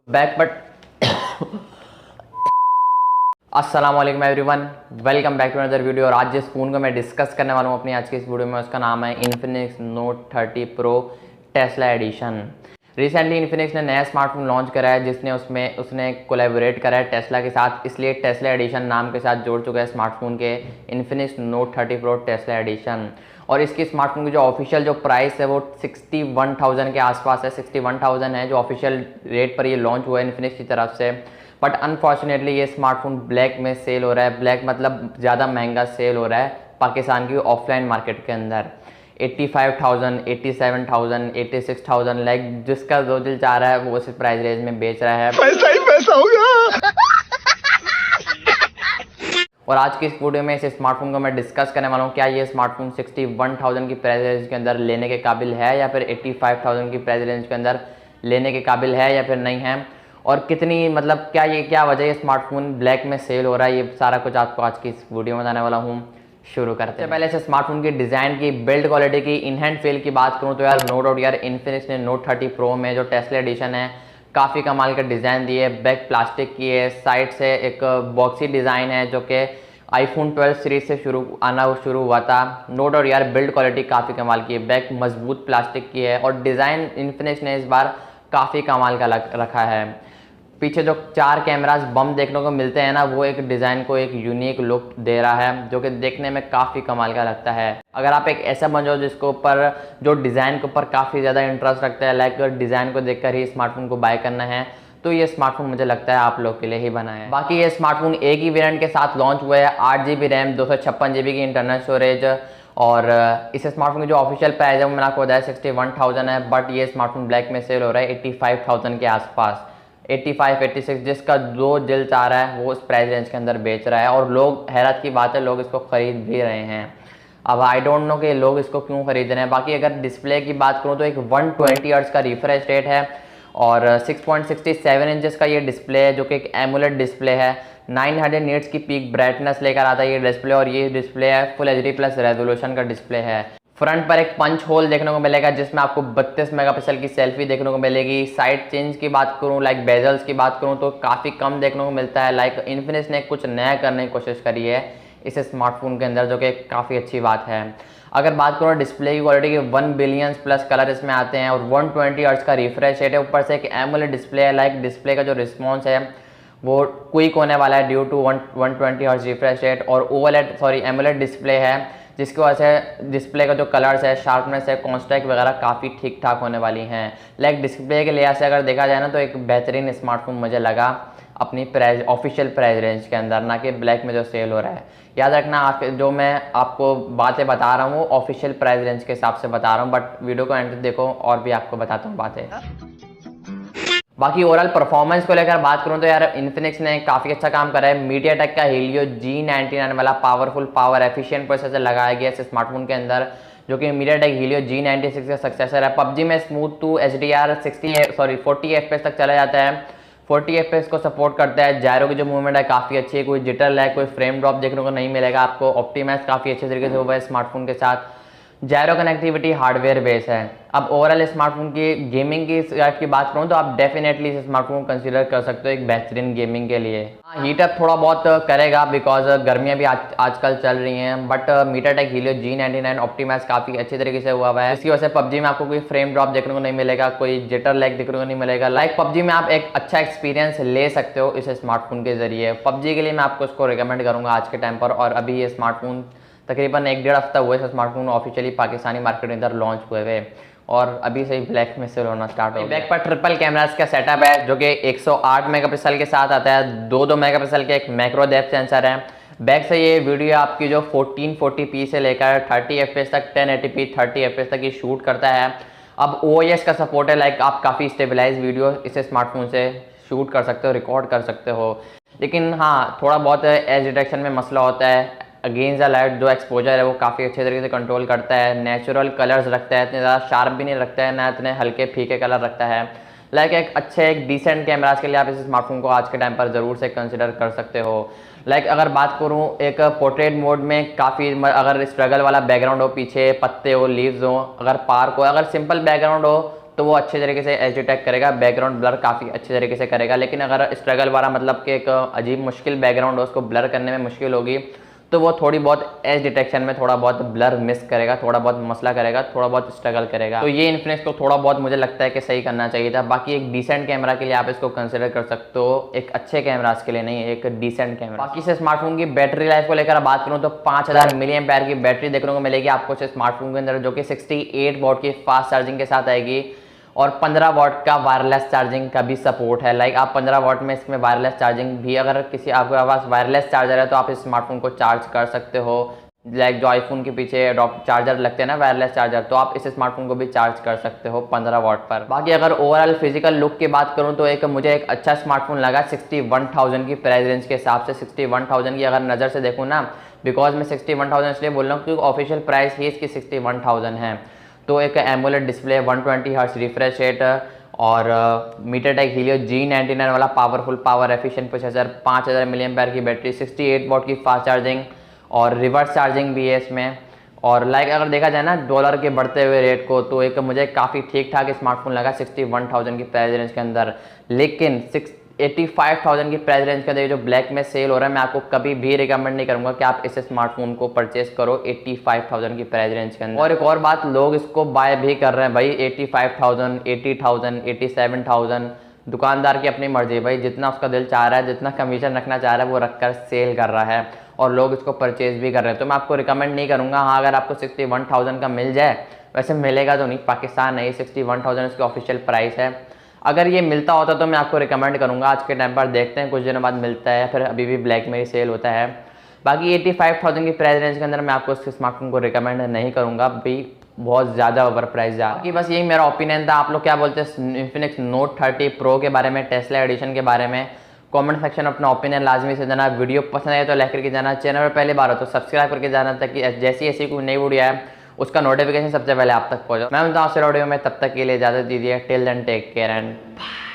Back but अस्सलाम वालेकुम everyone, welcome back to another video. और आज जिस फ़ोन को मैं डिस्कस करने वाला हूँ अपनी आज की इस वीडियो में, उसका नाम है Infinix note 30 pro Tesla edition. Recently Infinix ने नया स्मार्टफोन लॉन्च करा है जिसने उसने कोलैबोरेट करा है टेस्ला के साथ, इसलिए टेस्ला एडिशन नाम के साथ जोड़ चुका है स्मार्टफोन के Infinix note 30 pro Tesla edition. और इसकी स्मार्टफोन की जो ऑफिशियल जो प्राइस है वो 61,000 के आसपास है। 61,000 है जो ऑफिशियल रेट पर ये लॉन्च हुआ है इन्फिनिक्स की तरफ से। बट अनफॉर्चुनेटली ये स्मार्टफोन ब्लैक में सेल हो रहा है। ब्लैक मतलब ज़्यादा महंगा सेल हो रहा है पाकिस्तान की ऑफलाइन मार्केट के अंदर। 85,000, 87,000, 86,000 लाइक जिसका जो दिल चाह रहा है वो उस प्राइस रेंज में बेच रहा है। पैसा ही पैसा होगा। और आज की इस वीडियो में इस स्मार्टफोन को मैं डिस्कस करने वाला हूँ, क्या ये स्मार्टफोन 61,000 की प्राइस रेंज के अंदर लेने के काबिल है या फिर 85,000 की प्राइस रेंज के अंदर लेने के काबिल है या फिर नहीं है, और कितनी मतलब क्या वजह ये स्मार्टफोन ब्लैक में सेल हो रहा है, ये सारा कुछ आपको आज की इस वीडियो में बताने वाला हूँ। शुरू करते हैं। पहले से स्मार्टफोन की डिज़ाइन की, बिल्ड क्वालिटी की, इन हैंड फील की बात करूँ तो यार नो डाउट यार इन्फिनिक्स ने नोट 30 प्रो में जो टेस्ला एडिशन है काफ़ी कमाल का डिज़ाइन दिए है। बैक प्लास्टिक की है, साइड से एक बॉक्सी डिज़ाइन है जो कि आईफोन 12 सीरीज से शुरू हुआ था। नो डाउट यार बिल्ड क्वालिटी काफ़ी कमाल की है, बैक मजबूत प्लास्टिक की है और डिज़ाइन इन्फिनिक्स ने इस बार काफ़ी कमाल का रखा है। पीछे जो 4 कैमरास बम देखने को मिलते हैं ना, वो एक डिज़ाइन को एक यूनिक लुक दे रहा है जो कि देखने में काफ़ी कमाल का लगता है। अगर आप एक ऐसा बन जाओ जिसको ऊपर जो डिज़ाइन के ऊपर काफ़ी ज़्यादा इंटरेस्ट रखता है, लाइक डिज़ाइन को देखकर ही स्मार्टफोन को बाय करना है, तो ये स्मार्टफोन मुझे लगता है आप लोग के लिए ही बना है। बाकी ये स्मार्टफोन एक ही वेरिएंट के साथ लॉन्च हुआ है, 8GB रैम, 256GB की इंटरनल स्टोरेज। और इस स्मार्टफोन की जो ऑफिशियल प्राइस है वो मैंने आपको बताया 61,000 है, बट ये स्मार्टफोन ब्लैक में सेल हो रहा है 85,000 के आसपास। 85, 86 जिसका जो दिल चाह रहा है वो उस प्राइस रेंज के अंदर बेच रहा है। और लोग, हैरत की बात है, लोग इसको खरीद भी रहे हैं। अब आई डोंट नो कि लोग इसको क्यों खरीद रहे हैं। बाकी अगर डिस्प्ले की बात करूँ तो एक 120 हर्ट्ज का रिफ्रेश रेट है और 6.67 इंचेस का ये डिस्प्ले है जो कि एक एमुलेट डिस्प्ले है। 900 निट्स की पीक ब्राइटनेस लेकर आता है ये डिस्प्ले, और ये डिस्प्ले है फुल HD प्लस रेजोल्यूशन का डिस्प्ले है। फ्रंट पर एक पंच होल देखने को मिलेगा जिसमें आपको 32 मेगापिक्सल की सेल्फी देखने को मिलेगी। साइड चेंज की बात करूँ, लाइक बेजल्स की बात करूँ तो काफ़ी कम देखने को मिलता है। लाइक इन्फिनिक्स ने कुछ नया करने की कोशिश करी है इस स्मार्टफोन के अंदर, जो कि काफ़ी अच्छी बात है। अगर बात करो डिस्प्ले की क्वालिटी की, 1 बिलियन प्लस कलर इसमें आते हैं और 120 हर्ट्ज का रिफ्रेश रेट है। ऊपर से एक एमोलेड डिस्प्ले है, लाइक डिस्प्ले का जो रिस्पॉन्स है वो क्विक होने वाला है due to 120 hertz refresh rate. और एमोलेड डिस्प्ले है जिसकी वजह से डिस्प्ले का जो कलर्स है, शार्पनेस है, कॉन्ट्रास्ट वगैरह काफ़ी ठीक ठाक होने वाली हैं। लाइक डिस्प्ले के लिहाज से अगर देखा जाए ना तो एक बेहतरीन स्मार्टफोन मुझे लगा अपनी प्राइस, ऑफिशियल प्राइस रेंज के अंदर, ना कि ब्लैक में जो सेल हो रहा है। याद रखना, आप जो मैं आपको बातें बता रहा हूँ ऑफिशियल प्राइस रेंज के हिसाब से बता रहा हूँ, बट वीडियो को एंड तक देखो और भी आपको बताता हूँ बातें। बाकी ओवरऑल परफॉर्मेंस को लेकर बात करूं तो यार इन्फिनिक्स ने काफ़ी अच्छा काम करा है। मीडियाटेक का हीलियो G99 वाला पावरफुल पावर एफिशिएंट प्रोसेसर लगाया गया है इस स्मार्टफोन के अंदर, जो कि मीडियाटेक हीलियो G96 का सक्सेसर है। पबजी में स्मूथ टू HDR 40 FPS तक चला जाता है। 40 FPS को सपोर्ट करता है। जायरो की जो मूवमेंट है काफ़ी अच्छी है, कोई जिटर लैग, कोई फ्रेम ड्रॉप देखने को नहीं मिलेगा आपको। ऑप्टिमाइज काफ़ी अच्छे तरीके से हुआ है स्मार्टफोन के साथ। जायरो कनेक्टिविटी हार्डवेयर बेस है। अब ओवरऑल स्मार्टफोन की गेमिंग की बात करूँ तो आप डेफिनेटली इस स्मार्टफोन को कंसीडर कर सकते हो एक बेहतरीन गेमिंग के लिए। हाँ, हीटअप थोड़ा बहुत करेगा बिकॉज गर्मियाँ भी आजकल चल रही हैं, but MediaTek Helio G99 optimise काफ़ी अच्छी तरीके से हुआ है। इसकी वजह से पबजी में आपको कोई फ्रेम ड्रॉप देखने को नहीं मिलेगा, कोई जिटर लैग देखने को नहीं मिलेगा। लाइक पबजी में आप एक अच्छा एक्सपीरियंस ले सकते हो इस स्मार्टफोन के जरिए। पबजी के लिए मैं आपको इसको रिकमेंड करूँगा आज के टाइम पर। और अभी ये स्मार्टफोन तकरीबन 1-1.5 हफ्ता हुआ है स्मार्टफोन ऑफिशियली पाकिस्तानी मार्केट के अंदर लॉन्च हुए हुए, और अभी से ही ब्लैक में सेल होना स्टार्ट हो गया। बैक पर ट्रिपल कैमरास का सेटअप है जो कि 108 मेगापिक्सल के साथ आता है। 2 मेगापिक्सल के एक मैक्रो डेप्थ सेंसर है। बैक से ये वीडियो आपकी जो 1440p से लेकर 30 FPS तक, 1080p 30 FPS तक ये शूट करता है। अब OIS का सपोर्ट है, लाइक आप काफ़ी स्टेबलाइज वीडियो इस स्मार्टफोन से शूट कर सकते हो, रिकॉर्ड कर सकते हो। लेकिन हाँ, थोड़ा बहुत एज डिटेक्शन में मसला होता है। अगेंस्ट द लाइट जो एक्सपोजर है वो काफ़ी अच्छे तरीके से कंट्रोल करता है। नेचुरल कलर्स रखता है, इतने ज़्यादा शार्प भी नहीं रखता है, ना इतने हल्के फीके कलर रखता है। लाइक एक डिसेंट कैमराज के लिए आप इस स्मार्टफोन को आज के टाइम पर ज़रूर से कंसिडर कर सकते हो। लाइक अगर बात करूँ एक पोर्ट्रेट मोड में काफ़ी, अगर स्ट्रगल वाला बैकग्राउंड हो, पीछे पत्ते हो, लीव्स हो, अगर पार्क हो, अगर सिंपल बैकग्राउंड हो तो वो अच्छे तरीके से एच डिटेक्ट करेगा, बैकग्राउंड ब्लर काफ़ी अच्छे तरीके से करेगा। लेकिन अगर स्ट्रगल वाला मतलब कि एक अजीब मुश्किल बैकग्राउंड हो, उसको ब्लर करने में मुश्किल होगी, तो वो थोड़ी बहुत एज डिटेक्शन में थोड़ा बहुत ब्लर मिस करेगा, थोड़ा बहुत मसला करेगा, थोड़ा बहुत स्ट्रगल करेगा। तो ये इन्फिनिक्स को थोड़ा बहुत मुझे लगता है कि सही करना चाहिए था। बाकी एक डिसेंट कैमरा के लिए आप इसको कंसिडर कर सकते हो, एक अच्छे कैमरास के लिए नहीं, एक डिसेंट कैमरा। बाकी से स्मार्टफोन की बैटरी लाइफ को लेकर बात करूँ तो 5000 mAh की बैटरी देखने को मिलेगी आपको इस स्मार्टफोन के अंदर, जो कि 68 वॉट की फास्ट चार्जिंग के साथ आएगी और 15 वॉट का वायरलेस चार्जिंग का भी सपोर्ट है। लाइक आप 15 वॉट में इसमें वायरलेस चार्जिंग भी, अगर किसी आपके पास वायरलेस चार्जर है तो आप इस स्मार्टफोन को चार्ज कर सकते हो। लाइक जो आईफोन के पीछे चार्जर लगते हैं ना, वायरलेस चार्जर, तो आप इस स्मार्टफोन को भी चार्ज कर सकते हो 15 वॉट पर। बाकी अगर ओवरऑल फिजिकल लुक की बात करूँ तो मुझे एक अच्छा स्मार्टफोन लगा 61,000 की प्राइस रेंज के हिसाब से। 61,000 की अगर नज़र से देखूँ ना, बिकॉज मैं 61,000 इसलिए बोल रहा हूँ क्योंकि ऑफिशियल प्राइस ही इसकी 61,000 है। तो एक AMOLED display, 120 hertz refresh rate और मीडियाटेक हीलियो G99 वाला powerful power efficient processor, 5000 mAh की बैटरी, 68 वॉट की फास्ट चार्जिंग और रिवर्स चार्जिंग भी है इसमें। और लाइक अगर देखा जाए ना डॉलर के बढ़ते हुए रेट को, तो एक मुझे काफ़ी ठीक ठाक स्मार्टफोन लगा 61,000 की प्राइस रेंज के अंदर। लेकिन 85,000 की प्राइस रेंज के अंदर जो ब्लैक में सेल हो रहा है, मैं आपको कभी भी रिकमेंड नहीं करूंगा कि आप इस स्मार्टफोन को परचेस करो 85,000 की प्राइस रेंज के अंदर। और एक और बात, लोग इसको बाय भी कर रहे हैं भाई 85,000, 80,000, 87,000। दुकानदार की अपनी मर्जी भाई, जितना उसका दिल चाह रहा है, जितना कमीशन रखना चाह रहा है वो रखकर सेल कर रहा है और लोग इसको परचेज भी कर रहे हैं। तो मैं आपको रिकमेंड नहीं करूंगा। हाँ, अगर आपको 61,000 का मिल जाए, वैसे मिलेगा तो नहीं, पाकिस्तान नहीं, 61,000 इसकी ऑफिशियल प्राइस है। अगर ये मिलता होता तो मैं आपको रिकमेंड करूंगा। आज के टाइम पर देखते हैं कुछ दिनों बाद मिलता है, फिर अभी भी ब्लैक में ही सेल होता है। बाकी 85,000 की प्राइस रेंज के अंदर मैं आपको इस स्मार्टफोन को रिकमेंड नहीं करूंगा भी, बहुत ज़्यादा ओवर प्राइस है। बाकी बस यही मेरा ओपिनियन था। आप लोग क्या बोलते हैं इन्फिनिक्स नोट 30 प्रो के बारे में, टेस्ला एडिशन के बारे में? कमेंट सेक्शन में अपना ओपिनियन लाजमी से देना। वीडियो पसंद आए तो लाइक करके जाना, चैनल पर पहली बार हो तो सब्सक्राइब करके जाना, ताकि जैसी ऐसी कोई नई वीडियो है उसका नोटिफिकेशन सबसे पहले आप तक पहुंचे। मैं मिलता हूँ वीडियो में, तब तक के लिए इजाज़त दीजिए। Till then take care and bye.